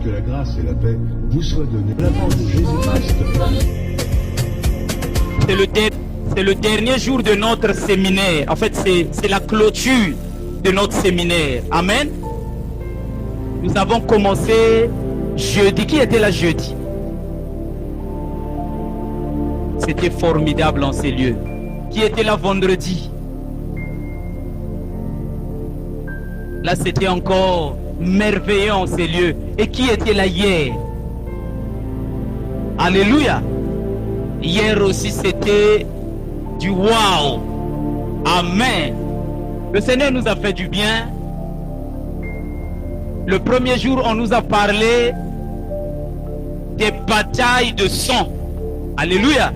Que la grâce et la paix vous soient données. La part de Jésus-Christ. C'est le dernier jour de notre séminaire. En fait, c'est la clôture de notre séminaire. Amen. Nous avons commencé jeudi. Qui était là jeudi? C'était formidable en ces lieux. Qui était là vendredi? Là, c'était encore merveilleux en ces lieux. Et qui était là hier? Alléluia. Hier aussi, c'était du wow. Amen. Le Seigneur nous a fait du bien. Le premier jour, on nous a parlé des batailles de sang. Alléluia.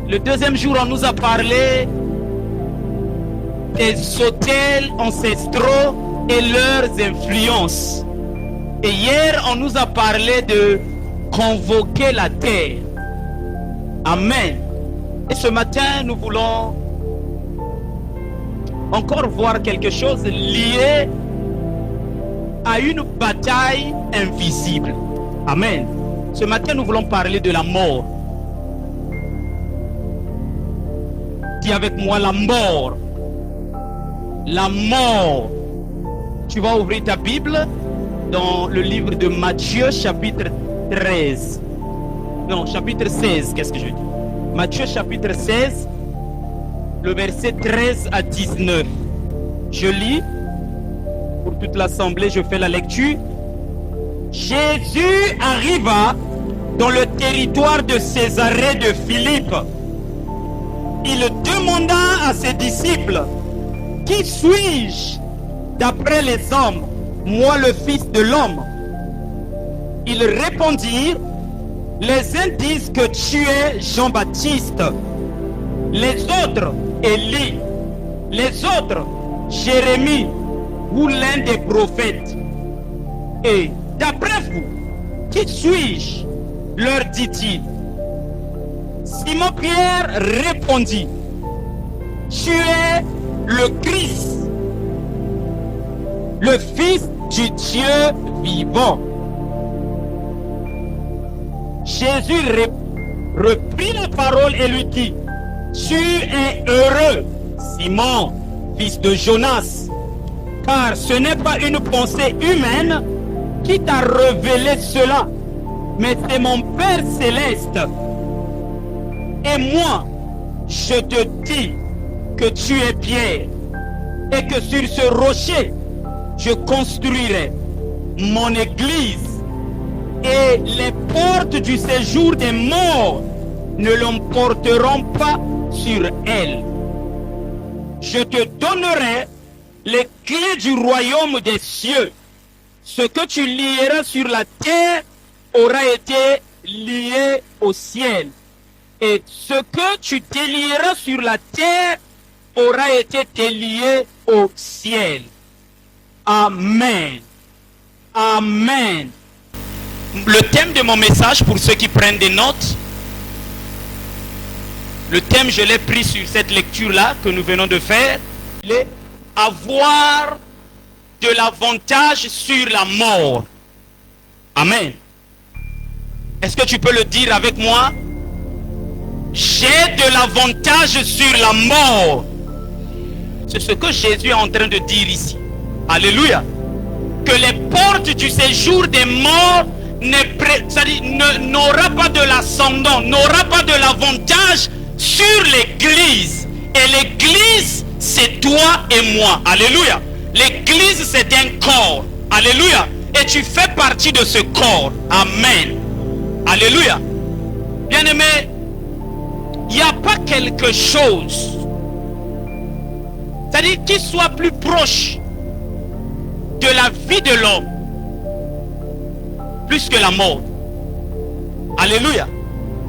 Le deuxième jour, on nous a parlé des autels ancestraux et leurs influences. Et hier, on nous a parlé de convoquer la terre. Amen. Et ce matin, nous voulons encore voir quelque chose lié à une bataille invisible. Amen. Ce matin, nous voulons parler de la mort. Dis avec moi la mort. La mort. Tu vas ouvrir ta Bible dans le livre de Matthieu, chapitre 13. Non, chapitre 16, qu'est-ce que je dis? Matthieu, chapitre 16, le verset 13 à 19. Je lis, pour toute l'assemblée, je fais la lecture. Jésus arriva dans le territoire de Césarée de Philippe. Il demanda à ses disciples, « Qui suis-je d'après les hommes, moi le Fils de l'homme ?» Ils répondirent, « Les uns disent que tu es Jean-Baptiste, les autres Élie, les autres Jérémie ou l'un des prophètes. Et d'après vous, qui suis-je ?» leur dit-il. Simon-Pierre répondit, « Tu es le Christ, le Fils du Dieu vivant. » Jésus reprit la parole et lui dit, « Tu es heureux, Simon, fils de Jonas, car ce n'est pas une pensée humaine qui t'a révélé cela, mais c'est mon Père céleste. Et moi, je te dis que tu es Pierre, et que sur ce rocher, je construirai mon église, et les portes du séjour des morts ne l'emporteront pas sur elle. Je te donnerai les clés du royaume des cieux. Ce que tu lieras sur la terre aura été lié au ciel. Et ce que tu délieras sur la terre aura été délié au ciel. Amen. Amen. Le thème de mon message, pour ceux qui prennent des notes, le thème, je l'ai pris sur cette lecture-là que nous venons de faire, c'est avoir de l'avantage sur la mort. Amen. Est-ce que tu peux le dire avec moi? J'ai de l'avantage sur la mort. C'est ce que Jésus est en train de dire ici. Alléluia. Que les portes du séjour des morts n'aura pas de l'ascendant, n'aura pas de l'avantage sur l'église. Et l'église, c'est toi et moi. Alléluia. L'église, c'est un corps. Alléluia. Et tu fais partie de ce corps. Amen. Alléluia. Bien-aimé, il n'y a pas quelque chose, c'est-à-dire qui soit plus proche de la vie de l'homme plus que la mort. Alléluia.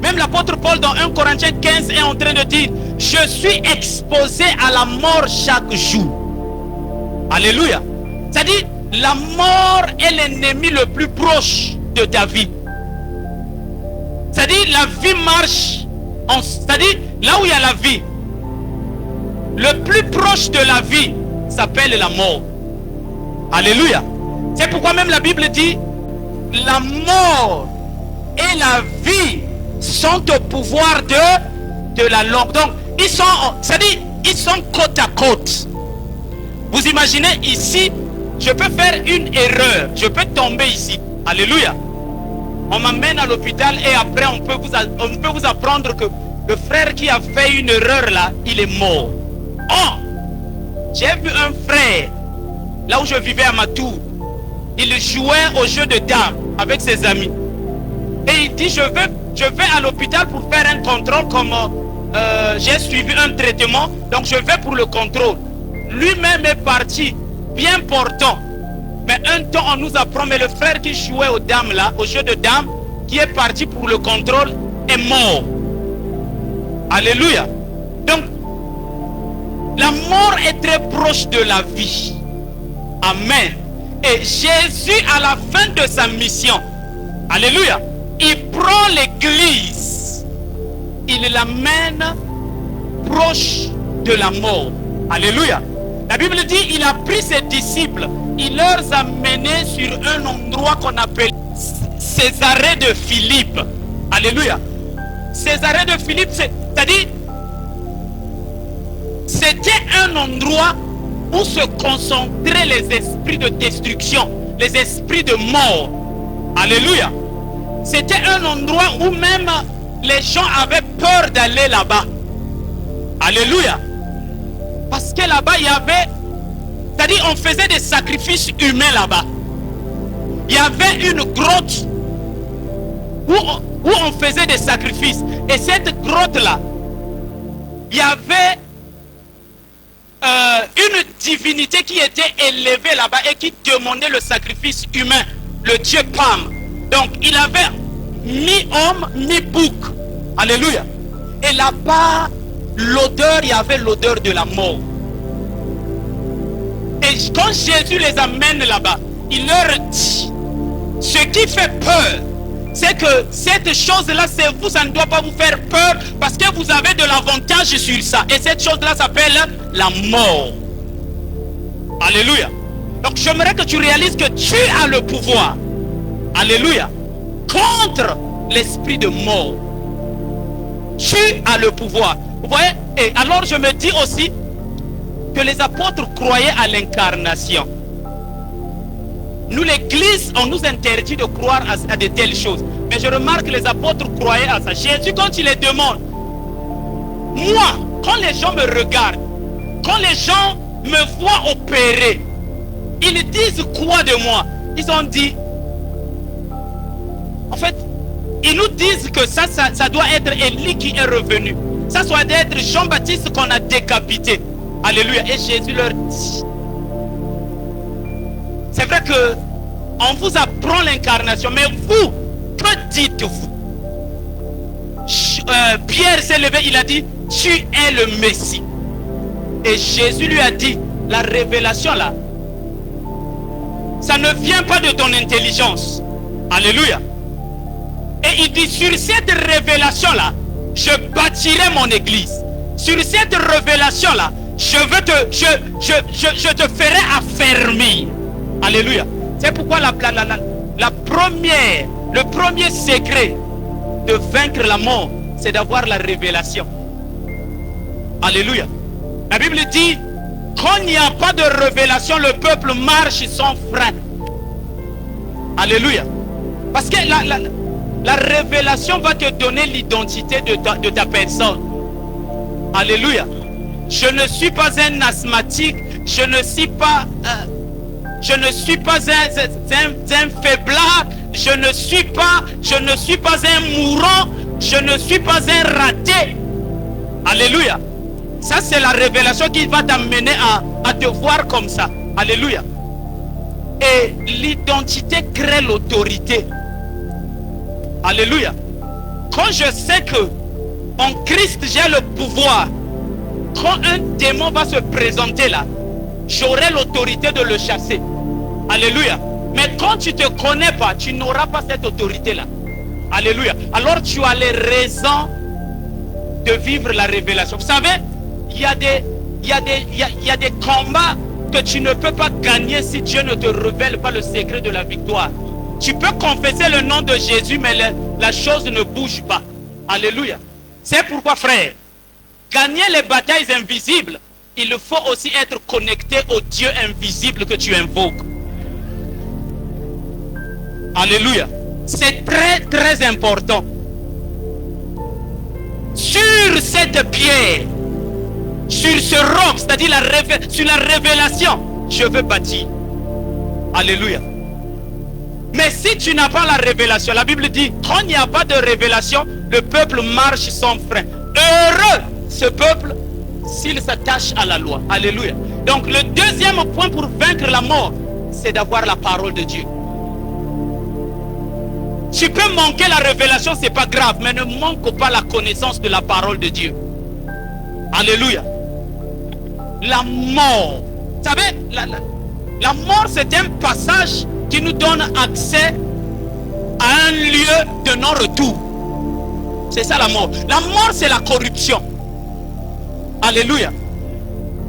Même l'apôtre Paul dans 1 Corinthiens 15 est en train de dire, je suis exposé à la mort chaque jour. Alléluia. C'est-à-dire la mort est l'ennemi le plus proche de ta vie. C'est-à-dire la vie marche, c'est-à-dire là où il y a la vie, le plus proche de la vie s'appelle la mort. Alléluia. C'est pourquoi même la Bible dit, la mort et la vie sont au pouvoir de la langue. Donc, c'est-à-dire, ils sont côte à côte. Vous imaginez ici, je peux faire une erreur, je peux tomber ici. Alléluia. On m'amène à l'hôpital et après on peut vous apprendre que le frère qui a fait une erreur là, il est mort. Oh, j'ai vu un frère, là où je vivais à Matou, il jouait au jeu de dames avec ses amis. Et il dit, je vais à l'hôpital pour faire un contrôle comme j'ai suivi un traitement, donc je vais pour le contrôle. Lui-même est parti, bien portant. Mais un temps, on nous apprend, mais le frère qui jouait aux dames là, au jeu de dames, qui est parti pour le contrôle, est mort. Alléluia. Donc, la mort est très proche de la vie. Amen. Et Jésus, à la fin de sa mission, alléluia, il prend l'église, il l'amène proche de la mort. Alléluia. La Bible dit, il a pris ses disciples, il leur a menés sur un endroit qu'on appelle Césarée de Philippe. Alléluia. Césarée de Philippe, c'est-à-dire, c'était un endroit où se concentraient les esprits de destruction, les esprits de mort. Alléluia. C'était un endroit où même les gens avaient peur d'aller là-bas. Alléluia. Parce que là-bas, il y avait, c'est-à-dire on faisait des sacrifices humains là-bas. Il y avait une grotte où on faisait des sacrifices. Et cette grotte-là, il y avait une divinité qui était élevée là-bas et qui demandait le sacrifice humain, le dieu Pam. Donc il avait mi-homme, mi-bouc. Alléluia. Et là-bas, l'odeur, il y avait l'odeur de la mort. Et quand Jésus les amène là-bas, il leur dit, ce qui fait peur, c'est que cette chose-là, c'est vous, ça ne doit pas vous faire peur parce que vous avez de l'avantage sur ça. Et cette chose-là s'appelle la mort. Alléluia. Donc j'aimerais que tu réalises que tu as le pouvoir. Alléluia. Contre l'esprit de mort. Tu as le pouvoir. Vous voyez? Et alors je me dis aussi que les apôtres croyaient à l'incarnation. Nous, l'église, on nous interdit de croire à de telles choses. Mais je remarque que les apôtres croyaient à ça. Jésus, quand il les demande, moi, quand les gens me regardent, quand les gens me voient opérer, ils disent quoi de moi? Ils ont dit, en fait, ils nous disent que ça doit être Élie qui est revenu. Ça doit être Jean-Baptiste qu'on a décapité. Alléluia. Et Jésus leur dit, c'est vrai que on vous apprend l'incarnation, mais vous, que dites-vous? Pierre s'est levé, il a dit, tu es le Messie. Et Jésus lui a dit, la révélation là, ça ne vient pas de ton intelligence. Alléluia. Et il dit, sur cette révélation là, je bâtirai mon église. Sur cette révélation là, je te ferai affermir. Alléluia. C'est pourquoi le premier secret de vaincre la mort, c'est d'avoir la révélation. Alléluia. La Bible dit, quand il n'y a pas de révélation, le peuple marche sans frein. Alléluia. Parce que la révélation va te donner l'identité de ta personne. Alléluia. Je ne suis pas un asthmatique, je ne suis pas un faiblard, je ne suis pas un mourant, je ne suis pas un raté. Alléluia. Ça c'est la révélation qui va t'amener à te voir comme ça. Alléluia. Et l'identité crée l'autorité. Alléluia. Quand je sais que en Christ j'ai le pouvoir, quand un démon va se présenter là, j'aurai l'autorité de le chasser. Alléluia. Mais quand tu ne te connais pas, tu n'auras pas cette autorité là. Alléluia. Alors tu as les raisons de vivre la révélation. Vous savez, il y a des combats que tu ne peux pas gagner si Dieu ne te révèle pas le secret de la victoire. Tu peux confesser le nom de Jésus, mais la chose ne bouge pas. Alléluia. C'est pourquoi, frère, gagner les batailles invisibles, il faut aussi être connecté au Dieu invisible que tu invoques. Alléluia. C'est très très important. Sur cette pierre, sur ce roc, c'est-à-dire sur la révélation, je veux bâtir. Alléluia. Mais si tu n'as pas la révélation, la Bible dit, quand il n'y a pas de révélation, le peuple marche sans frein. Heureux ce peuple s'il s'attache à la loi. Alléluia. Donc le deuxième point pour vaincre la mort, c'est d'avoir la parole de Dieu. Tu peux manquer la révélation, c'est pas grave, mais ne manque pas la connaissance de la parole de Dieu. Alléluia. La mort. Vous savez, la mort, c'est un passage qui nous donne accès à un lieu de non-retour. C'est ça la mort. La mort, c'est la corruption. Alléluia.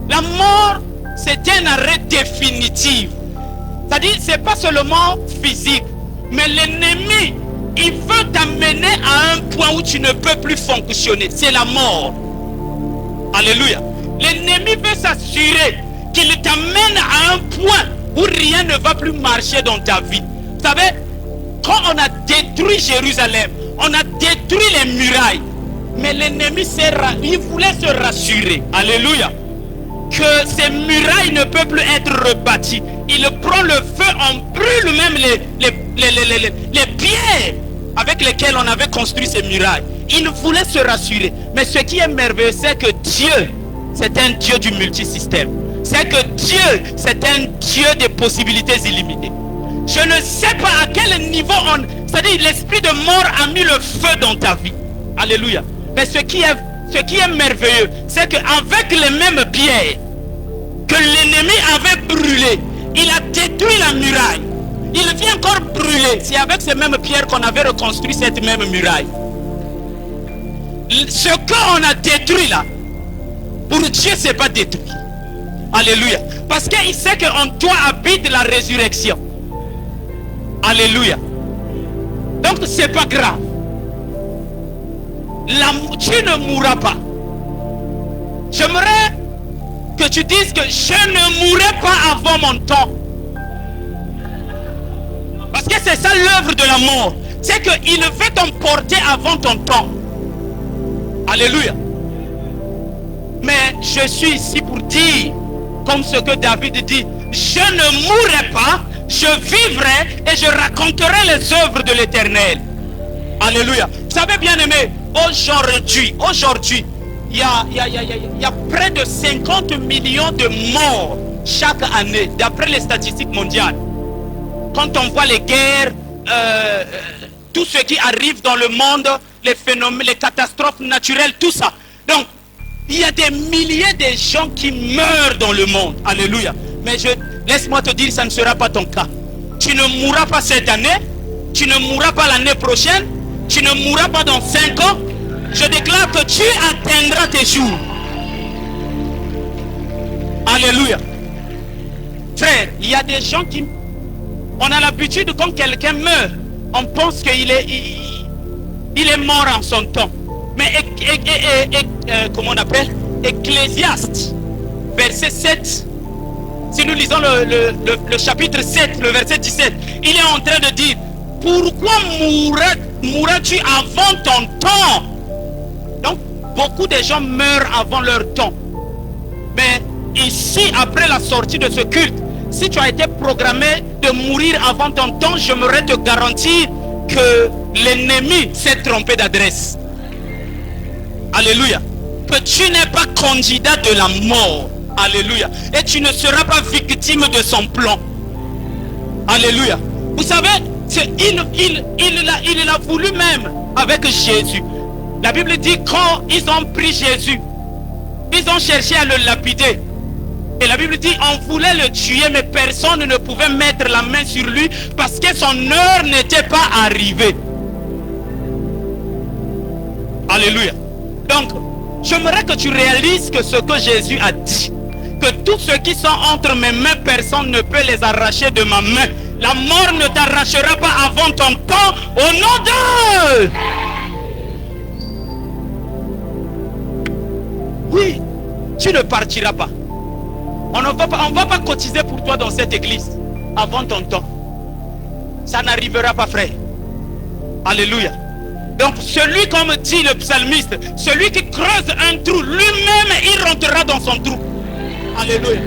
La mort, c'est un arrêt définitif. C'est-à-dire, c'est pas seulement physique, mais l'ennemi, il veut t'amener à un point où tu ne peux plus fonctionner. C'est la mort. Alléluia. L'ennemi veut s'assurer qu'il t'amène à un point où rien ne va plus marcher dans ta vie. Vous savez, quand on a détruit Jérusalem, on a détruit les murailles, mais l'ennemi il voulait se rassurer. Alléluia. Que ces murailles ne peuvent plus être rebâties. Il prend le feu, on brûle même les pierres avec lesquelles on avait construit ces murailles. Il voulait se rassurer. Mais ce qui est merveilleux, c'est que Dieu, c'est un Dieu du multisystème. C'est que Dieu, c'est un Dieu des possibilités illimitées. Je ne sais pas à quel niveau c'est-à-dire l'esprit de mort a mis le feu dans ta vie. Alléluia. Mais ce qui est merveilleux, c'est qu'avec les mêmes pierres que l'ennemi avait brûlées, il a détruit la muraille. Il vient encore brûler. C'est avec ces mêmes pierres qu'on avait reconstruit cette même muraille. Ce qu'on a détruit là, pour Dieu, c'est pas détruit. Alléluia. Parce qu'il sait qu'en toi habite la résurrection. Alléluia. Donc c'est pas grave. Tu ne mourras pas. J'aimerais que tu dises que je ne mourrai pas avant mon temps. Parce que c'est ça l'œuvre de la mort. C'est qu'il veut t'emporter avant ton temps. Alléluia. Mais je suis ici pour dire, comme ce que David dit, je ne mourrai pas, je vivrai et je raconterai les œuvres de l'Éternel. Alléluia. Vous savez, bien aimé, aujourd'hui, il y a près de 50 millions de morts chaque année, d'après les statistiques mondiales. Quand on voit les guerres, tout ce qui arrive dans le monde, les phénomènes, les catastrophes naturelles, tout ça. Donc, il y a des milliers de gens qui meurent dans le monde. Alléluia. Mais laisse-moi te dire, ça ne sera pas ton cas. Tu ne mourras pas cette année. Tu ne mourras pas l'année prochaine. Tu ne mourras pas dans 5 ans. Je déclare que tu atteindras tes jours. Alléluia. Frère, il y a des gens qui... On a l'habitude, quand quelqu'un meurt, on pense qu'il est mort en son temps. Mais comment on appelle? Ecclésiaste, verset 7. Si nous lisons le chapitre 7, le verset 17, il est en train de dire, pourquoi mourras-tu avant ton temps? Donc, beaucoup de gens meurent avant leur temps. Mais ici, après la sortie de ce culte, si tu as été programmé de mourir avant ton temps, j'aimerais te garantir que l'ennemi s'est trompé d'adresse. Alléluia. Que tu n'es pas candidat de la mort. Alléluia. Et tu ne seras pas victime de son plan. Alléluia. Vous savez, il l'a voulu même avec Jésus. La Bible dit, quand ils ont pris Jésus, ils ont cherché à le lapider. Et la Bible dit, on voulait le tuer, mais personne ne pouvait mettre la main sur lui parce que son heure n'était pas arrivée. Alléluia. Donc, j'aimerais que tu réalises que ce que Jésus a dit, que tous ceux qui sont entre mes mains, personne ne peut les arracher de ma main. La mort ne t'arrachera pas avant ton temps. Au nom de... Oui, tu ne partiras pas. On ne va pas cotiser pour toi dans cette église avant ton temps. Ça n'arrivera pas, frère. Alléluia. Donc celui, comme dit le psalmiste, celui qui creuse un trou, lui-même il rentrera dans son trou. Alléluia.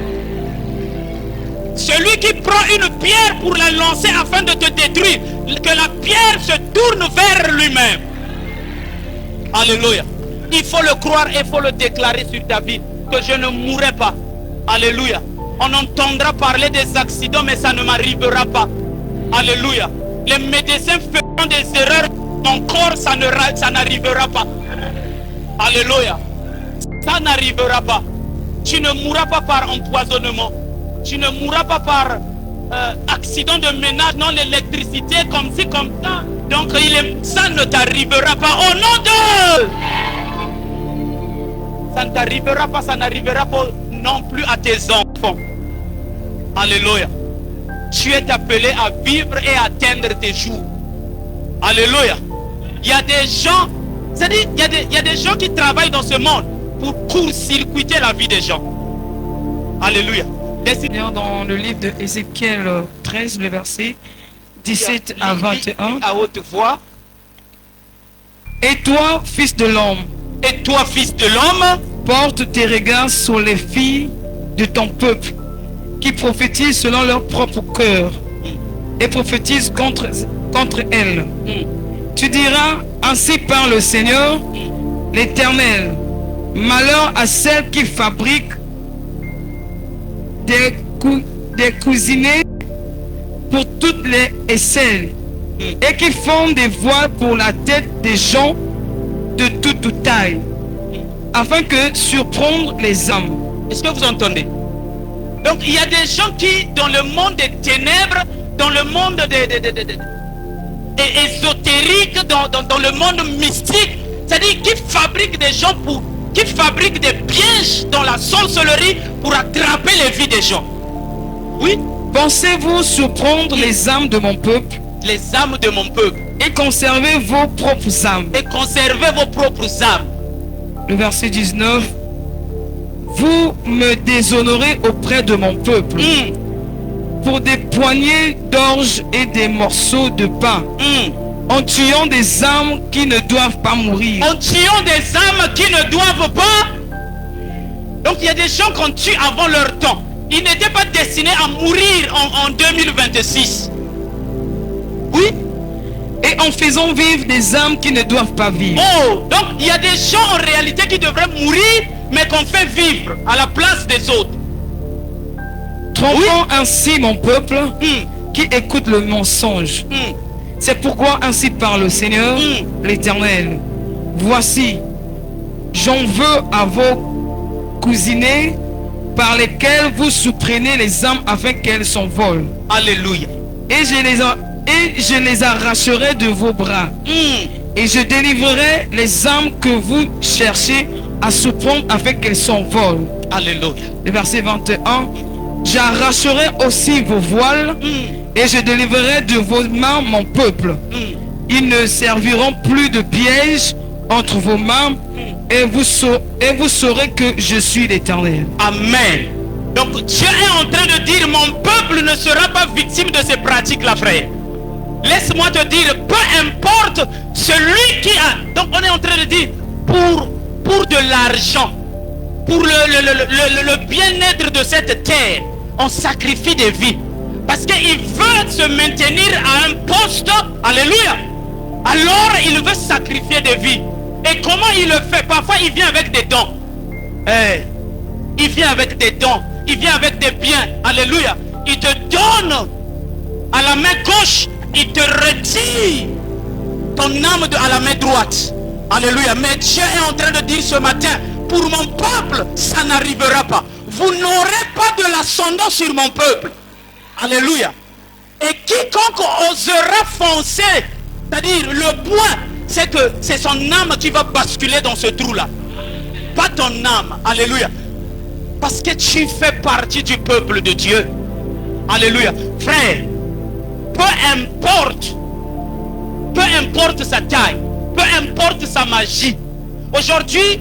Celui qui prend une pierre pour la lancer afin de te détruire, que la pierre se tourne vers lui-même. Alléluia. Il faut le croire et il faut le déclarer sur ta vie, que je ne mourrai pas. Alléluia. On entendra parler des accidents, mais ça ne m'arrivera pas. Alléluia. Les médecins feront des erreurs, mon corps, ça n'arrivera pas. Alléluia. Ça n'arrivera pas. Tu ne mourras pas par empoisonnement. Tu ne mourras pas par accident de ménage, non, l'électricité, comme ci, comme ça. Donc ça ne t'arrivera pas. Au nom de... Ça ne t'arrivera pas, ça n'arrivera pas non plus à tes enfants. Alléluia. Tu es appelé à vivre et à atteindre tes jours. Alléluia. Il y a des gens, c'est-à-dire, il y a des gens qui travaillent dans ce monde pour court-circuiter la vie des gens. Alléluia. Dans le livre de Ézéchiel 13, le verset 17 à 21. À haute voix. Et toi, fils de l'homme, et toi, fils de l'homme, porte tes regards sur les filles de ton peuple, qui prophétisent selon leur propre cœur, et prophétisent contre elles. Tu diras, ainsi parle le Seigneur, l'Éternel, malheur à celles qui fabriquent des cousinets pour toutes les aisselles, et qui font des voiles pour la tête des gens de toute taille, afin que surprendre les âmes. Est-ce que vous entendez? Donc il y a des gens qui, dans le monde des ténèbres, dans le monde ésotérique, dans le monde mystique, c'est-à-dire qui fabriquent des gens qui fabriquent des pièges dans la sorcellerie pour attraper les vies des gens. Oui. Pensez-vous surprendre les âmes de mon peuple? Les âmes de mon peuple. Et conservez vos propres âmes. Et conservez vos propres âmes. Le verset 19. Vous me déshonorez auprès de mon peuple pour des poignées d'orge et des morceaux de pain, en tuant des âmes qui ne doivent pas mourir. En tuant des âmes qui ne doivent pas. Donc il y a des gens qu'on tue avant leur temps. Ils n'étaient pas destinés à mourir en 2026. Oui. Et en faisant vivre des âmes qui ne doivent pas vivre. Oh, donc il y a des gens en réalité qui devraient mourir, mais qu'on fait vivre à la place des autres. Trompant ainsi mon peuple qui écoute le mensonge. C'est pourquoi ainsi parle le Seigneur, l'Éternel. Voici, j'en veux à vos cousinets par lesquels vous surprenez les âmes afin qu'elles s'envolent. Alléluia. Et je les arracherai de vos bras. Et je délivrerai les âmes que vous cherchez à surprendre afin qu'elles s'envolent. Alléluia. Le verset 21. J'arracherai aussi vos voiles et je délivrerai de vos mains mon peuple. Ils ne serviront plus de piège entre vos mains et vous saurez que je suis l'Éternel. Amen. Donc Dieu est en train de dire, mon peuple ne sera pas victime de ces pratiques-là, frère. Laisse-moi te dire, peu importe celui qui a... Donc on est en train de dire, pour de l'argent, pour le bien-être de cette terre, on sacrifie des vies. Parce qu'il veut se maintenir à un poste. Alléluia. Alors il veut sacrifier des vies. Et comment il le fait? Parfois il vient avec des dons. Il vient avec des dons. Il vient avec des biens. Alléluia. Il te donne à la main gauche. Il te retire ton âme à la main droite. Alléluia. Mais Dieu est en train de dire ce matin, pour mon peuple, ça n'arrivera pas. Vous n'aurez pas de l'ascendant sur mon peuple. Alléluia. Et quiconque osera foncer, c'est-à-dire le point, c'est que c'est son âme qui va basculer dans ce trou-là. Pas ton âme. Alléluia. Parce que tu fais partie du peuple de Dieu. Alléluia. Frère, peu importe sa taille, peu importe sa magie. Aujourd'hui,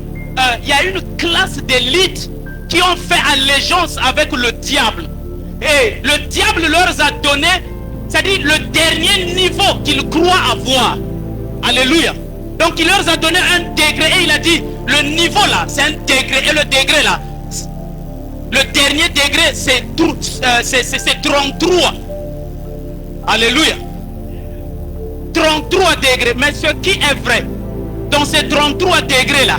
il y a une classe d'élite qui ont fait allégeance avec le diable. Et le diable leur a donné, c'est-à-dire le dernier niveau qu'ils croient avoir. Alléluia. Donc il leur a donné un degré et il a dit, le niveau là, c'est un degré. Et le degré là, le dernier degré, c'est 33. Alléluia. 33 degrés. Mais ce qui est vrai, dans ces 33 degrés là,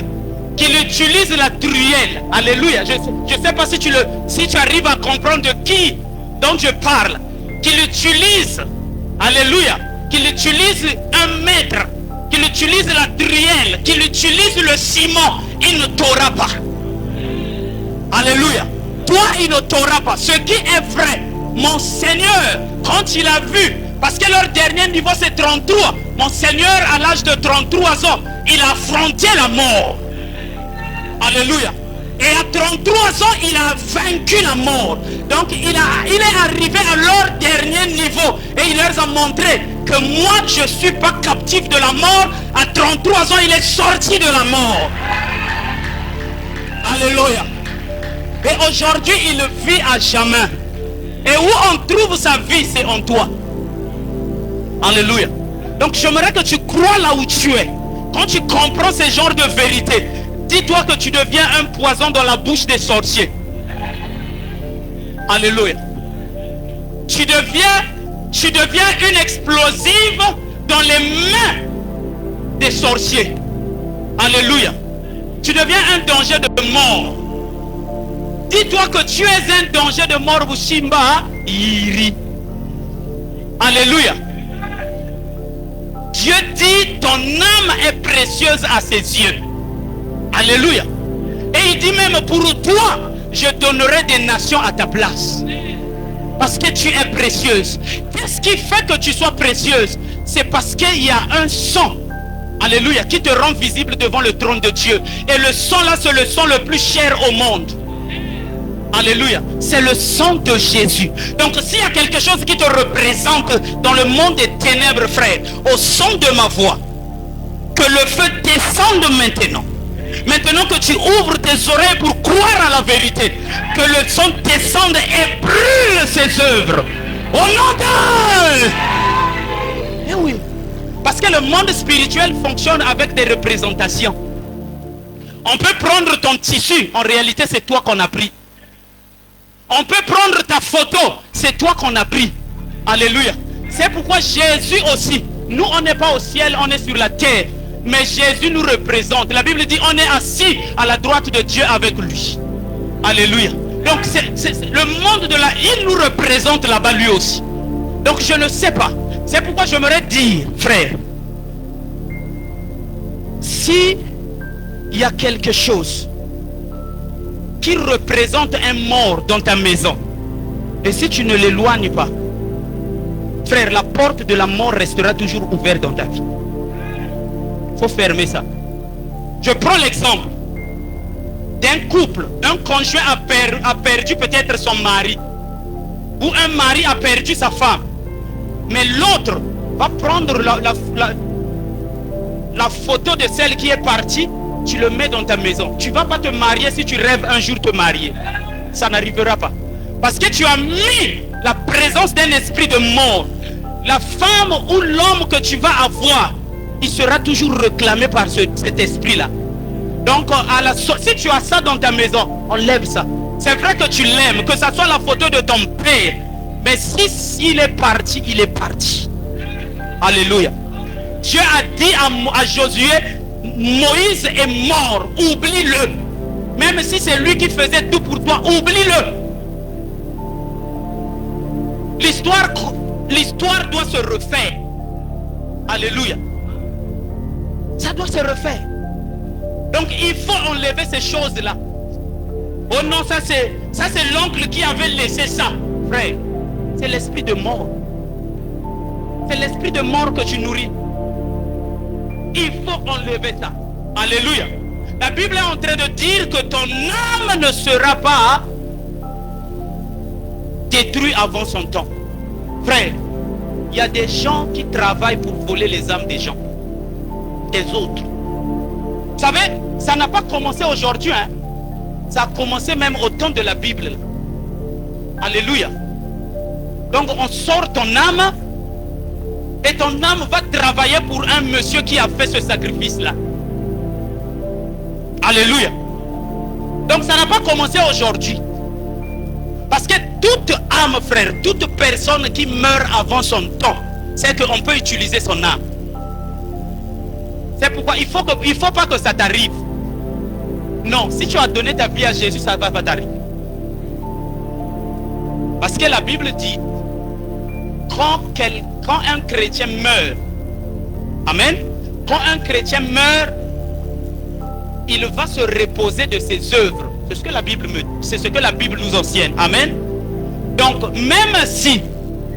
qu'il utilise la truelle. Alléluia. Je ne sais pas si tu arrives à comprendre de qui dont je parle. Qu'il utilise, alléluia, qu'il utilise un mètre, qu'il utilise la truelle, qu'il utilise le ciment, il ne t'aura pas. Alléluia. Toi, il ne t'aura pas. Ce qui est vrai, mon Seigneur, quand il a vu, parce que leur dernier niveau c'est 33, mon Seigneur à l'âge de 33 ans, il a affronté la mort. Alléluia. Et à 33 ans, il a vaincu la mort. Donc il est arrivé à leur dernier niveau. Et il leur a montré que moi, je ne suis pas captif de la mort. À 33 ans, il est sorti de la mort. Alléluia. Et aujourd'hui, il vit à jamais. Et où on trouve sa vie, c'est en toi. Alléluia. Donc j'aimerais que tu crois là où tu es. Quand tu comprends ce genre de vérité, dis-toi que tu deviens un poison dans la bouche des sorciers. Alléluia. Tu deviens une explosive dans les mains des sorciers. Alléluia. Tu deviens un danger de mort. Dis-toi que tu es un danger de mort, Bushimba Iri. Alléluia. Dieu dit, ton âme est précieuse à ses yeux. Alléluia. Et il dit même, pour toi, je donnerai des nations à ta place. Parce que tu es précieuse. Qu'est-ce qui fait que tu sois précieuse? C'est parce qu'il y a un sang, alléluia, qui te rend visible devant le trône de Dieu. Et le sang là, c'est le sang le plus cher au monde. Alléluia. C'est le sang de Jésus. Donc s'il y a quelque chose qui te représente dans le monde des ténèbres, frère, au son de ma voix, que le feu descende maintenant. Maintenant que tu ouvres tes oreilles pour croire à la vérité, que le son descende et brûle ses œuvres. Au nom de... Eh oui. Parce que le monde spirituel fonctionne avec des représentations. On peut prendre ton tissu, en réalité c'est toi qu'on a pris. On peut prendre ta photo, c'est toi qu'on a pris. Alléluia. C'est pourquoi Jésus aussi, nous on n'est pas au ciel, on est sur la terre. Mais Jésus nous représente. La Bible dit on est assis à la droite de Dieu avec lui. Alléluia. Donc le monde de la... Il nous représente là-bas lui aussi. Donc je ne sais pas. C'est pourquoi j'aimerais dire, frère, si il y a quelque chose qui représente un mort dans ta maison, et si tu ne l'éloignes pas, frère, la porte de la mort restera toujours ouverte dans ta vie. Il faut fermer ça. Je prends l'exemple d'un couple. Un conjoint a perdu peut-être son mari, ou un mari a perdu sa femme, mais l'autre va prendre la photo de celle qui est partie. Tu le mets dans ta maison. Tu ne vas pas te marier si tu rêves un jour te marier. Ça n'arrivera pas. Parce que tu as mis la présence d'un esprit de mort. La femme ou l'homme que tu vas avoir, il sera toujours réclamé par cet esprit-là. Donc, si tu as ça dans ta maison, enlève ça. C'est vrai que tu l'aimes, que ça soit la photo de ton père. Mais s'il est parti, il est parti. Alléluia. Dieu a dit à Josué, Moïse est mort, oublie-le. Même si c'est lui qui faisait tout pour toi, oublie-le. L'histoire doit se refaire. Alléluia. Ça doit se refaire. Donc il faut enlever ces choses-là. Oh non, ça c'est l'oncle qui avait laissé ça. Frère, c'est l'esprit de mort. C'est l'esprit de mort que tu nourris. Il faut enlever ça. Alléluia. La Bible est en train de dire que ton âme ne sera pas détruite avant son temps. Frère, il y a des gens qui travaillent pour voler les âmes des gens, des autres. Vous savez, ça n'a pas commencé aujourd'hui, hein. Ça a commencé même au temps de la Bible. Alléluia. Donc on sort ton âme et ton âme va travailler pour un monsieur qui a fait ce sacrifice-là. Alléluia. Donc ça n'a pas commencé aujourd'hui. Parce que toute âme, frère, toute personne qui meurt avant son temps, c'est qu'on peut utiliser son âme. C'est pourquoi il faut pas que ça t'arrive. Non, si tu as donné ta vie à Jésus, ça ne va pas t'arriver. Parce que la Bible dit, quand un chrétien meurt, amen, quand un chrétien meurt, il va se reposer de ses œuvres. C'est ce que la Bible me dit, c'est ce que la Bible nous enseigne. Amen. Donc, même si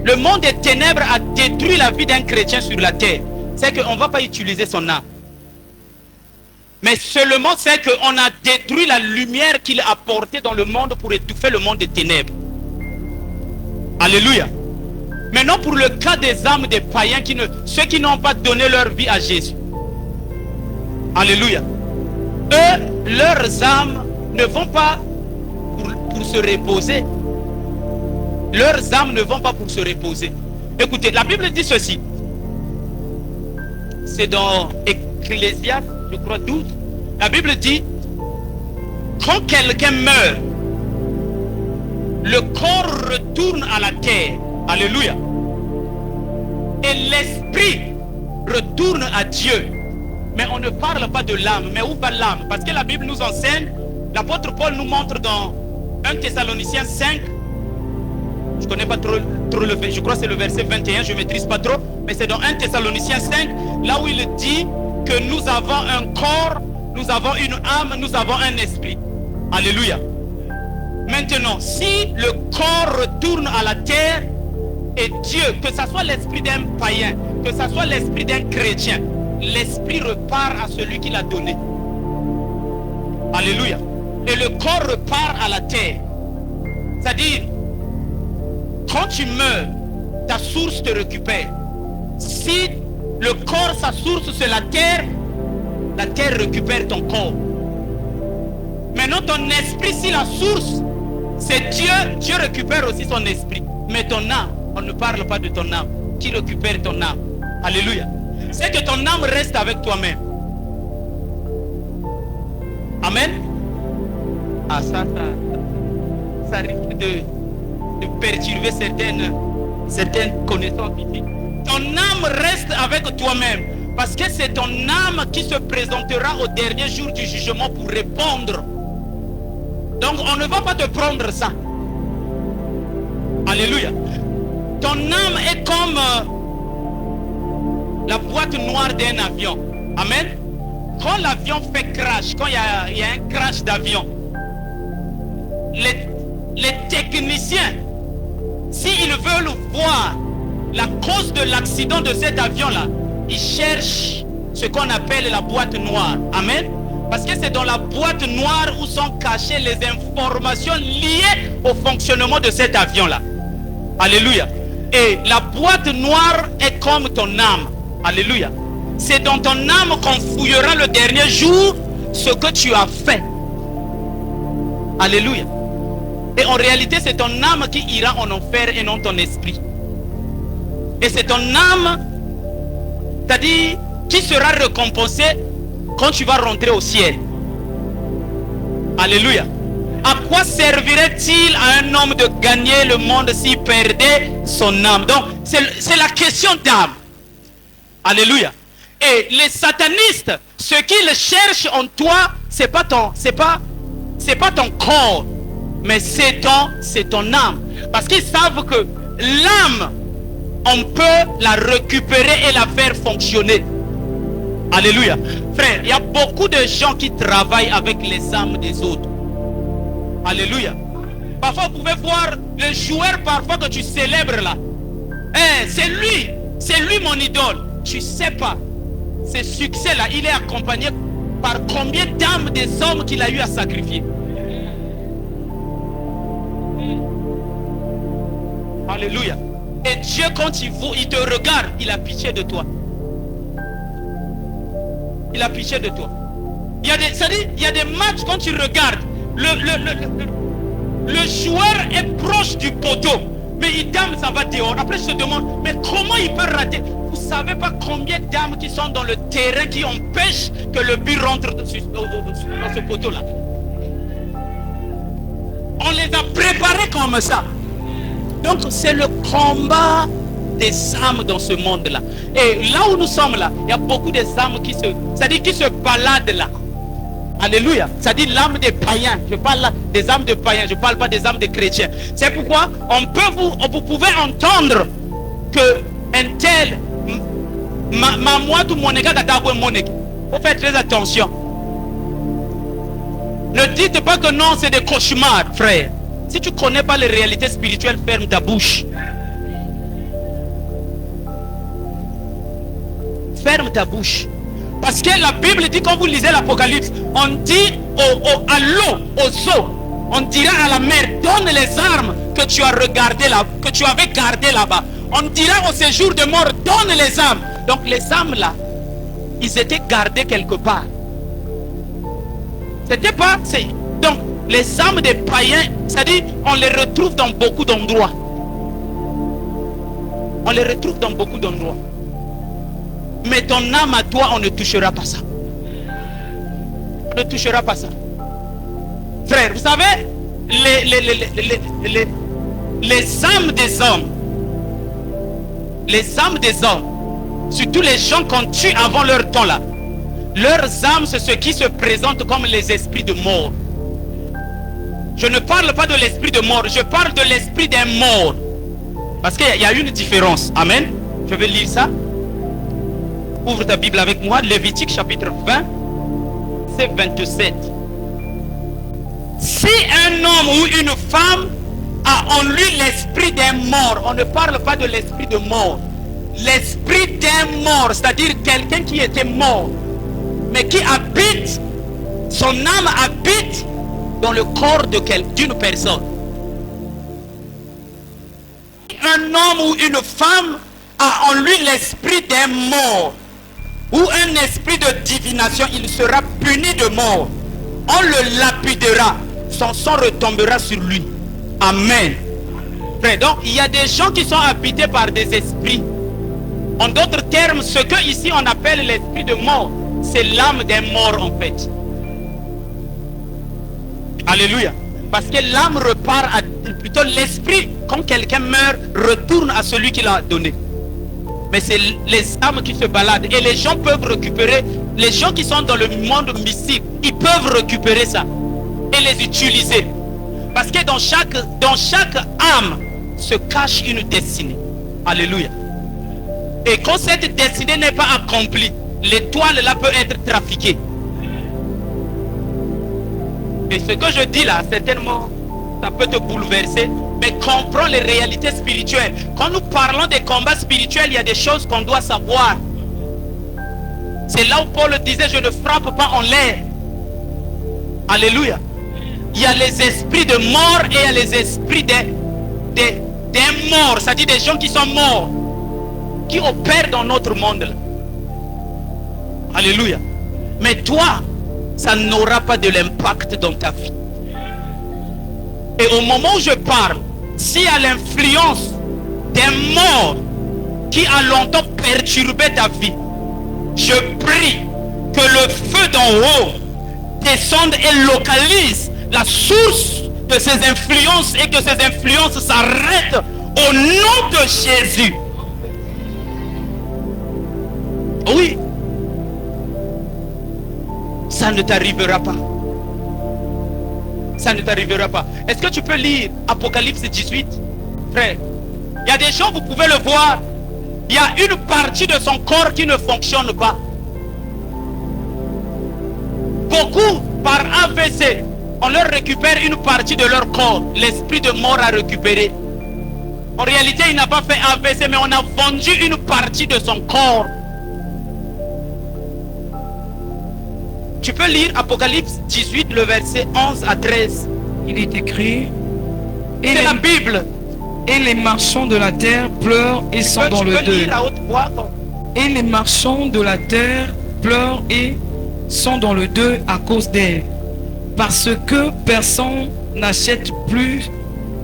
le monde des ténèbres a détruit la vie d'un chrétien sur la terre, c'est qu'on ne va pas utiliser son âme. Mais seulement c'est qu'on a détruit la lumière qu'il a apportée dans le monde pour étouffer le monde des ténèbres. Alléluia. Maintenant, pour le cas des âmes des païens, ceux qui n'ont pas donné leur vie à Jésus. Alléluia. Eux, leurs âmes ne vont pas pour se reposer. Leurs âmes ne vont pas pour se reposer. Écoutez, la Bible dit ceci. C'est dans Ecclésiaste, je crois 12. La Bible dit, quand quelqu'un meurt, le corps retourne à la terre. Alléluia. Et l'esprit retourne à Dieu. Mais on ne parle pas de l'âme. Mais où va l'âme? Parce que la Bible nous enseigne, l'apôtre Paul nous montre dans 1 Thessaloniciens 5. Je ne connais pas trop le verset, je crois que c'est le verset 21, je ne maîtrise pas trop. Mais c'est dans 1 Thessaloniciens 5, là où il dit que nous avons un corps, nous avons une âme, nous avons un esprit. Alléluia. Maintenant, si le corps retourne à la terre, et Dieu, que ce soit l'esprit d'un païen, que ce soit l'esprit d'un chrétien, l'esprit repart à celui qui l'a donné. Alléluia. Et le corps repart à la terre. C'est-à-dire, quand tu meurs, ta source te récupère. Si le corps, sa source, c'est la terre récupère ton corps. Maintenant, ton esprit, si la source, c'est Dieu, Dieu récupère aussi son esprit. Mais ton âme, on ne parle pas de ton âme. Qui récupère ton âme? Alléluia. C'est que ton âme reste avec toi-même. Amen. Ah, ça risque de perturber certaines connaissances ici. Ton âme reste avec toi-même. Parce que c'est ton âme qui se présentera au dernier jour du jugement pour répondre. Donc on ne va pas te prendre ça. Alléluia. Ton âme est comme la boîte noire d'un avion. Amen. Quand l'avion fait crash, quand il y a un crash d'avion, les techniciens, s'ils veulent voir la cause de l'accident de cet avion-là, ils cherchent ce qu'on appelle la boîte noire. Amen. Parce que c'est dans la boîte noire où sont cachées les informations liées au fonctionnement de cet avion-là. Alléluia. Et la boîte noire est comme ton âme. Alléluia. C'est dans ton âme qu'on fouillera le dernier jour ce que tu as fait. Alléluia. Et en réalité, c'est ton âme qui ira en enfer et non ton esprit. Et c'est ton âme, c'est-à-dire, qui sera récompensée quand tu vas rentrer au ciel. Alléluia. À quoi servirait-il à un homme de gagner le monde s'il perdait son âme? Donc, c'est la question d'âme. Alléluia. Et les satanistes, ce qu'ils cherchent en toi, c'est pas ton corps, mais c'est ton âme. Parce qu'ils savent que l'âme, on peut la récupérer et la faire fonctionner. Alléluia. Frère, il y a beaucoup de gens qui travaillent avec les âmes des autres. Alléluia. Parfois, vous pouvez voir le joueur parfois que tu célèbres là. C'est lui mon idole. Tu ne sais pas. Ce succès-là, il est accompagné par combien d'âmes des hommes qu'il a eu à sacrifier. Alléluia. Et Dieu, quand il te regarde, il a pitié de toi. Il a pitié de toi. Il y a des, c'est-à-dire, il y a des matchs quand tu regardes, le joueur est proche du poteau, mais il dame, ça va dehors. Après, je te demande, mais comment il peut rater? Vous savez pas combien d'âmes qui sont dans le terrain qui empêchent que le but rentre dans ce poteau-là. On les a préparés comme ça. Donc, c'est le combat des âmes dans ce monde-là. Et là où nous sommes là, il y a beaucoup des âmes qui se baladent là. Alléluia. C'est-à-dire l'âme des païens. Je parle là des âmes de païens. Je ne parle pas des âmes des chrétiens. C'est pourquoi vous pouvez entendre que un tel moi tout mon égard d'abord mon égard. Faut faire très attention. Ne dites pas que non, c'est des cauchemars, frère. Si tu ne connais pas les réalités spirituelles, ferme ta bouche. Ferme ta bouche. Parce que la Bible dit, quand vous lisez l'Apocalypse, on dit à l'eau, aux eaux, on dira à la mer, donne les armes que tu as regardées là, que tu avais gardées là-bas. On dira au séjour de mort, donne les armes. Donc les armes là, ils étaient gardés quelque part. C'était pas... Donc les armes des païens, c'est-à-dire on les retrouve dans beaucoup d'endroits. On les retrouve dans beaucoup d'endroits. Mais ton âme à toi, on ne touchera pas ça. On ne touchera pas ça. Frère, vous savez, les âmes des hommes, surtout les gens qu'on tue avant leur temps là, leurs âmes, c'est ceux qui se présentent comme les esprits de mort. Je ne parle pas de l'esprit de mort, je parle de l'esprit d'un mort. Parce qu'il y a une différence. Amen. Je vais lire ça. Ouvre ta Bible avec moi, Lévitique chapitre 20, c'est 27. Si un homme ou une femme a en lui l'esprit d'un mort, on ne parle pas de l'esprit de mort. L'esprit d'un mort, c'est-à-dire quelqu'un qui était mort, mais qui habite, son âme habite dans le corps d'une personne. Un homme ou une femme a en lui l'esprit d'un mort, ou un esprit de divination, il sera puni de mort. On le lapidera, son sang retombera sur lui. Amen. Frère, donc il y a des gens qui sont habités par des esprits. En d'autres termes, ce que ici on appelle l'esprit de mort, c'est l'âme d'un mort en fait. Alléluia. Parce que l'âme repart plutôt l'esprit, quand quelqu'un meurt, retourne à celui qui l'a donné. Mais c'est les âmes qui se baladent. Et les gens peuvent récupérer, les gens qui sont dans le monde mystique, ils peuvent récupérer ça et les utiliser. Parce que dans chaque âme se cache une destinée. Alléluia. Et quand cette destinée n'est pas accomplie, l'étoile là peut être trafiquée. Et ce que je dis là, certainement, ça peut te bouleverser, mais comprends les réalités spirituelles. Quand nous parlons des combats spirituels, il y a des choses qu'on doit savoir. C'est là où Paul disait, je ne frappe pas en l'air. Alléluia. Il y a les esprits de mort et il y a les esprits des morts, c'est-à-dire des gens qui sont morts, qui opèrent dans notre monde. Alléluia. Mais toi, ça n'aura pas de l'impact dans ta vie. Et au moment où je parle, s'il y a l'influence des morts qui a longtemps perturbé ta vie, je prie que le feu d'en haut descende et localise la source de ces influences et que ces influences s'arrêtent au nom de Jésus. Oui. Ça ne t'arrivera pas. Ça ne t'arrivera pas. Est-ce que tu peux lire Apocalypse 18? Frère, il y a des gens, vous pouvez le voir, il y a une partie de son corps qui ne fonctionne pas. Beaucoup, par AVC, on leur récupère une partie de leur corps. L'esprit de mort a récupéré. En réalité, il n'a pas fait AVC, mais on a vendu une partie de son corps. Tu peux lire Apocalypse 18, le verset 11 à 13. Il est écrit. C'est la Bible. Et les marchands de la terre pleurent et sont dans le deuil. lire à haute voix, Et les marchands de la terre pleurent et sont dans le deuil à cause d'elle. Parce que personne n'achète plus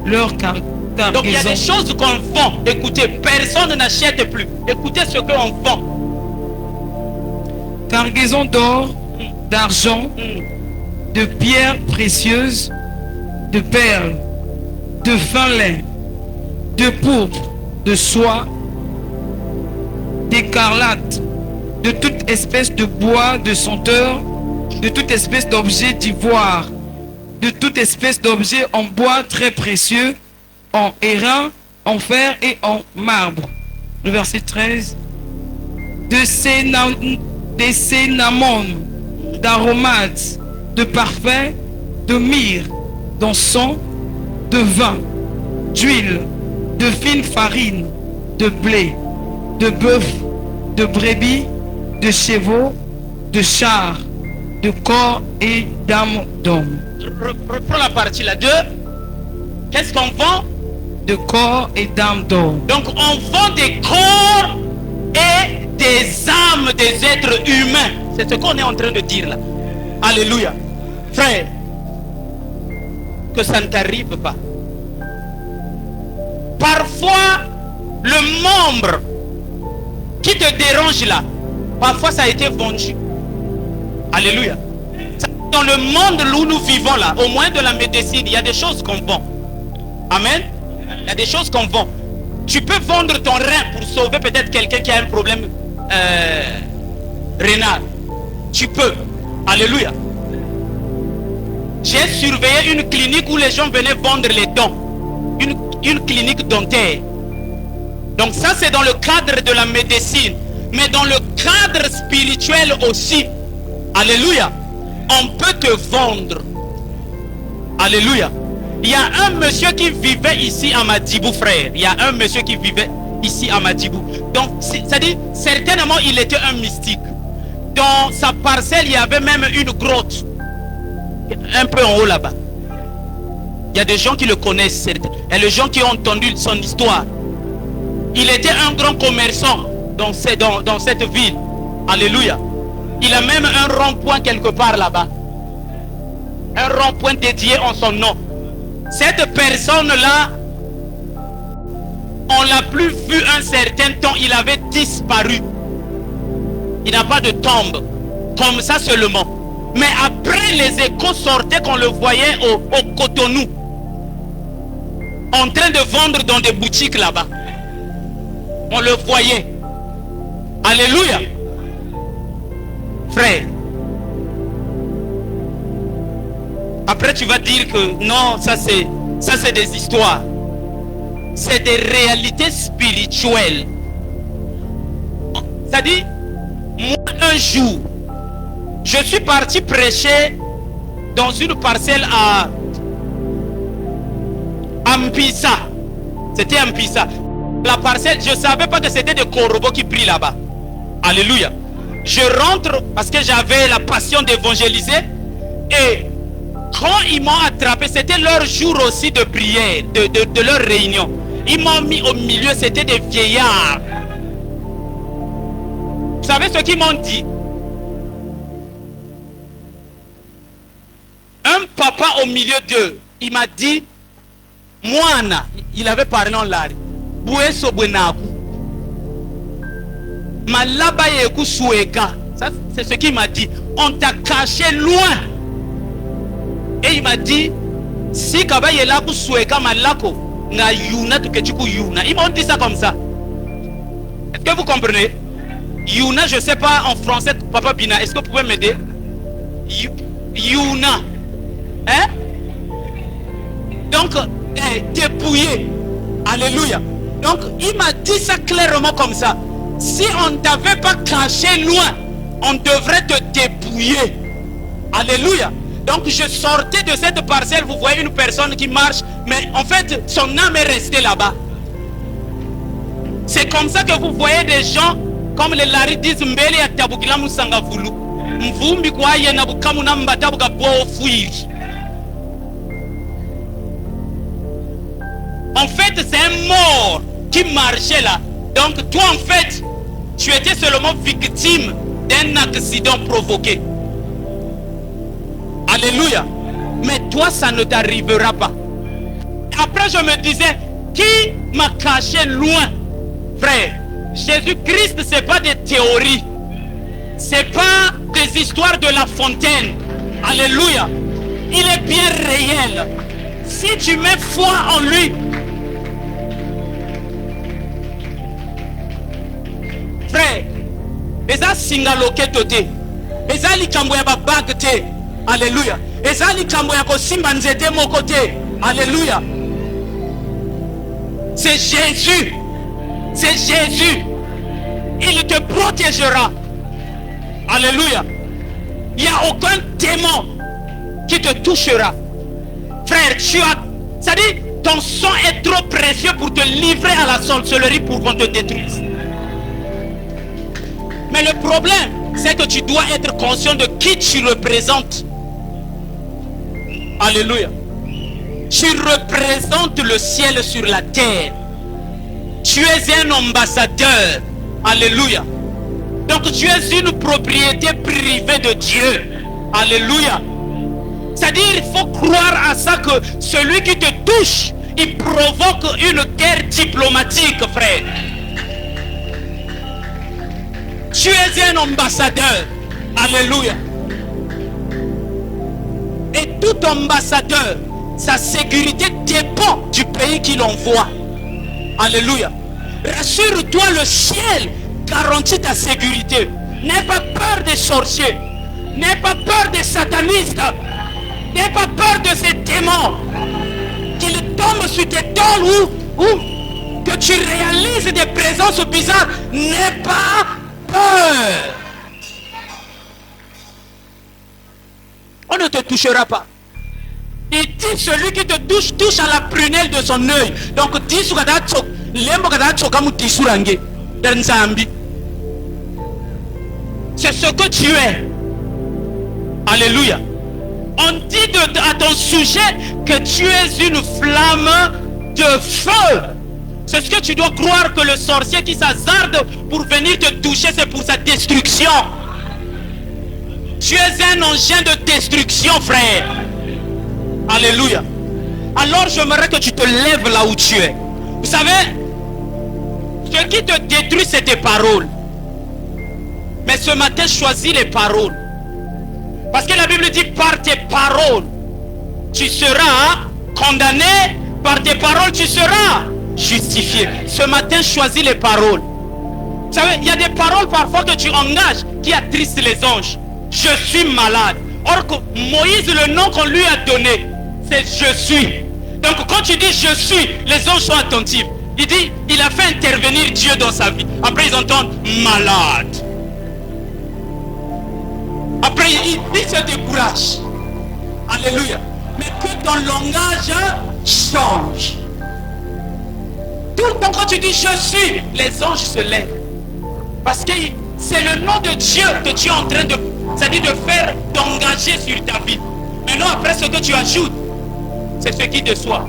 leur cargaison. Donc il y a des choses qu'on vend. Écoutez, personne n'achète plus. Écoutez ce qu'on vend. Cargaison d'or, d'argent, de pierres précieuses, de perles, de fin lin, de pourpre, de soie, d'écarlate, de toute espèce de bois de senteur, de toute espèce d'objet d'ivoire, de toute espèce d'objet en bois très précieux, en airain, en fer et en marbre. Le verset 13. Des cénamon, d'aromates, de parfums, de myrrhe, d'encens, de vin, d'huile, de fine farine, de blé, de bœuf, de brebis, de chevaux, de chars, de corps et d'âmes d'hommes. Reprends la partie là. De qu'est-ce qu'on vend? De corps et d'âmes d'hommes. Donc on vend des corps et des âmes des êtres humains. C'est ce qu'on est en train de dire là. Alléluia. Frère, que ça ne t'arrive pas. Parfois, le membre qui te dérange là, parfois ça a été vendu. Alléluia. Dans le monde où nous vivons là, au moins de la médecine, il y a des choses qu'on vend. Amen. Il y a des choses qu'on vend. Tu peux vendre ton rein pour sauver peut-être quelqu'un qui a un problème rénal. Tu peux. Alléluia. J'ai surveillé une clinique où les gens venaient vendre les dents. Une clinique dentaire. Donc ça c'est dans le cadre de la médecine. Mais dans le cadre spirituel aussi. Alléluia. On peut te vendre. Alléluia. Il y a un monsieur qui vivait ici à Madibou, frère. Il y a un monsieur qui vivait ici à Madibou. Donc, c'est-à-dire, certainement, il était un mystique. Dans sa parcelle, il y avait même une grotte. Un peu en haut là-bas. Il y a des gens qui le connaissent. Il y a des gens qui ont entendu son histoire. Il était un grand commerçant dans cette ville. Alléluia. Il a même un rond-point quelque part là-bas. Un rond-point dédié en son nom. Cette personne-là, on l'a plus vu un certain temps, il avait disparu. Il n'a pas de tombe, comme ça seulement. Mais après, les échos sortaient qu'on le voyait au Cotonou, en train de vendre dans des boutiques là-bas. On le voyait. Alléluia. Frère. Après tu vas dire que non, ça c'est des histoires. C'est des réalités spirituelles. C'est-à-dire, moi un jour, je suis parti prêcher dans une parcelle à Ampissa. C'était Ampissa. La parcelle, je ne savais pas que c'était des corbeaux qui prient là-bas. Alléluia. Je rentre parce que j'avais la passion d'évangéliser. Et quand ils m'ont attrapé, c'était leur jour aussi de prière, de leur réunion. Ils m'ont mis au milieu, c'était des vieillards. Vous savez ce qu'ils m'ont dit? Un papa au milieu d'eux, il m'a dit, Moana, il avait parlé en lari, Boueso Buenaku, Malaba Yeku Sueka. Ça, c'est ce qu'il m'a dit. On t'a caché loin. Et il m'a dit, si Kaba Yelaku Sueka Malako, na Yuna Tukechiku Yuna. Ils m'ont dit ça comme ça. Est-ce que vous comprenez? Yuna, je ne sais pas en français, Papa Bina, est-ce que vous pouvez m'aider? Yuna. Hein? Donc, dépouillé. Alléluia. Donc, il m'a dit ça clairement comme ça. Si on ne t'avait pas caché loin, on devrait te dépouiller. Alléluia. Donc, je sortais de cette parcelle, vous voyez une personne qui marche, mais en fait, son âme est restée là-bas. C'est comme ça que vous voyez des gens, comme les Lari disent, Mbele ya tabukila musanga vulu. Mvumbi kwa ye na bukamu na mbatabuka bo fuiri. En fait, c'est un mort qui marchait là. Donc toi, en fait, tu étais seulement victime d'un accident provoqué. Alléluia. Mais toi, ça ne t'arrivera pas. Après, je me disais, qui m'a caché loin? Frère, Jésus-Christ, ce n'est pas des théories. Ce n'est pas des histoires de La Fontaine. Alléluia. Il est bien réel. Si tu mets foi en lui, frère, eza singaloke tote, eza likambo ya babag te. Alléluia. Eza likambo ya kosimba nzete moko te. Alléluia. C'est Jésus. C'est Jésus. Il te protégera. Alléluia. Il n'y a aucun démon qui te touchera. Frère, tu as... C'est-à-dire, ton sang est trop précieux pour te livrer à la sorcellerie pour qu'on te détruise. Mais le problème, c'est que tu dois être conscient de qui tu représentes. Alléluia. Tu représentes le ciel sur la terre. Tu es un ambassadeur. Alléluia. Donc tu es une propriété privée de Dieu. Alléluia. C'est-à-dire, il faut croire à ça, que celui qui te touche, il provoque une guerre diplomatique, frère. Tu es un ambassadeur. Alléluia. Et tout ambassadeur, sa sécurité dépend du pays qu'il envoie. Alléluia. Rassure-toi, le ciel garantit ta sécurité. N'aie pas peur des sorciers. N'aie pas peur des satanistes. N'aie pas peur de ces démons. Qu'ils tombent sur tes tôles ou que tu réalises des présences bizarres. N'aie pas peur. On ne te touchera pas. Il dit, celui qui te touche, touche à la prunelle de son œil. Donc, c'est ce que tu es. Alléluia. On dit à ton sujet que tu es une flamme de feu. C'est ce que tu dois croire, que le sorcier qui s'hasarde pour venir te toucher, c'est pour sa destruction. Tu es un engin de destruction, frère. Alléluia. Alors j'aimerais que tu te lèves là où tu es. Vous savez, ce qui te détruit, c'est tes paroles. Mais ce matin, choisis les paroles. Parce que la Bible dit, par tes paroles, tu seras condamné. Par tes paroles, tu seras justifié. Ce matin, choisis les paroles. Vous savez, il y a des paroles parfois que tu engages qui attristent les anges. Je suis malade. Or, Moïse, le nom qu'on lui a donné, c'est je suis. Donc quand tu dis je suis, les anges sont attentifs. Il dit, il a fait intervenir Dieu dans sa vie. Après ils entendent malade. Après il se décourage. Alléluia. Mais que ton langage change. Tout le temps quand tu dis je suis, les anges se lèvent. Parce que c'est le nom de Dieu que tu es en train de, c'est-à-dire de faire, d'engager sur ta vie. Maintenant après ce que tu ajoutes, c'est ce qui déçoit.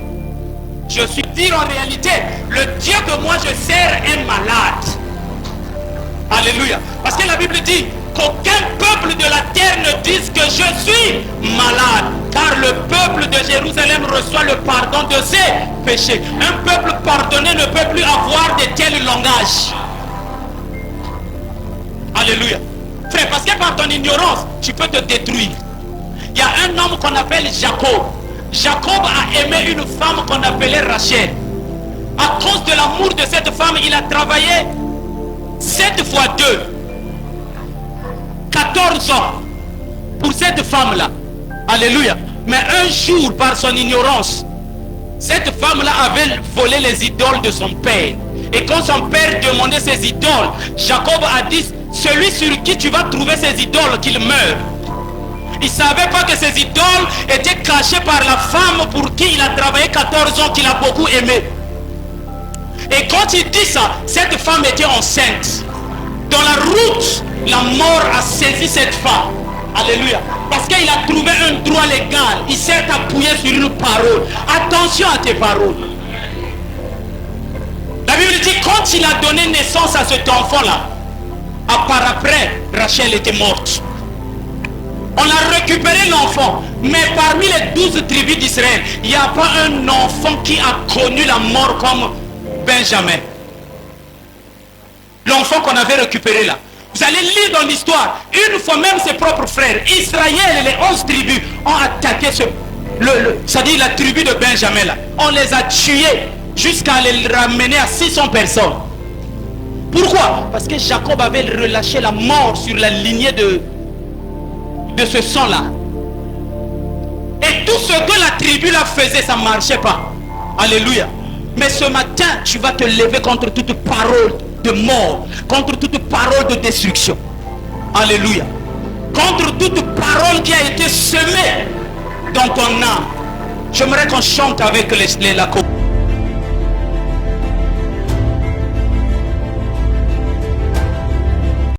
Je suis dire en réalité, le Dieu que moi je sers est malade. Alléluia. Parce que la Bible dit qu'aucun peuple de la terre ne dise que je suis malade. Car le peuple de Jérusalem reçoit le pardon de ses péchés. Un peuple pardonné ne peut plus avoir de tels langages. Alléluia. Frère, parce que par ton ignorance, tu peux te détruire. Il y a un homme qu'on appelle Jacob. Jacob a aimé une femme qu'on appelait Rachel. À cause de l'amour de cette femme, il a travaillé 7 fois 2. 14 ans pour cette femme-là. Alléluia. Mais un jour, par son ignorance, cette femme-là avait volé les idoles de son père. Et quand son père demandait ses idoles, Jacob a dit, celui sur qui tu vas trouver ces idoles, qu'il meure. Il ne savait pas que ces idoles étaient cachées par la femme pour qui il a travaillé 14 ans, qu'il a beaucoup aimé. Et quand il dit ça, cette femme était enceinte. Dans la route, la mort a saisi cette femme. Alléluia. Parce qu'il a trouvé un droit légal. Il s'est appuyé sur une parole. Attention à tes paroles. La Bible dit quand il a donné naissance à cet enfant-là, à part après, Rachel était morte. On a récupéré l'enfant. Mais parmi les 12 tribus d'Israël, il n'y a pas un enfant qui a connu la mort comme Benjamin. L'enfant qu'on avait récupéré là. Vous allez lire dans l'histoire, une fois même ses propres frères, Israël et les 11 tribus ont attaqué c'est-à-dire la tribu de Benjamin là. On les a tués jusqu'à les ramener à 600 personnes. Pourquoi? Parce que Jacob avait relâché la mort sur la lignée de ce sang-là. Et tout ce que la tribu là faisait, ça ne marchait pas. Alléluia. Mais ce matin, tu vas te lever contre toute parole de mort, contre toute parole de destruction. Alléluia. Contre toute parole qui a été semée dans ton âme. J'aimerais qu'on chante avec la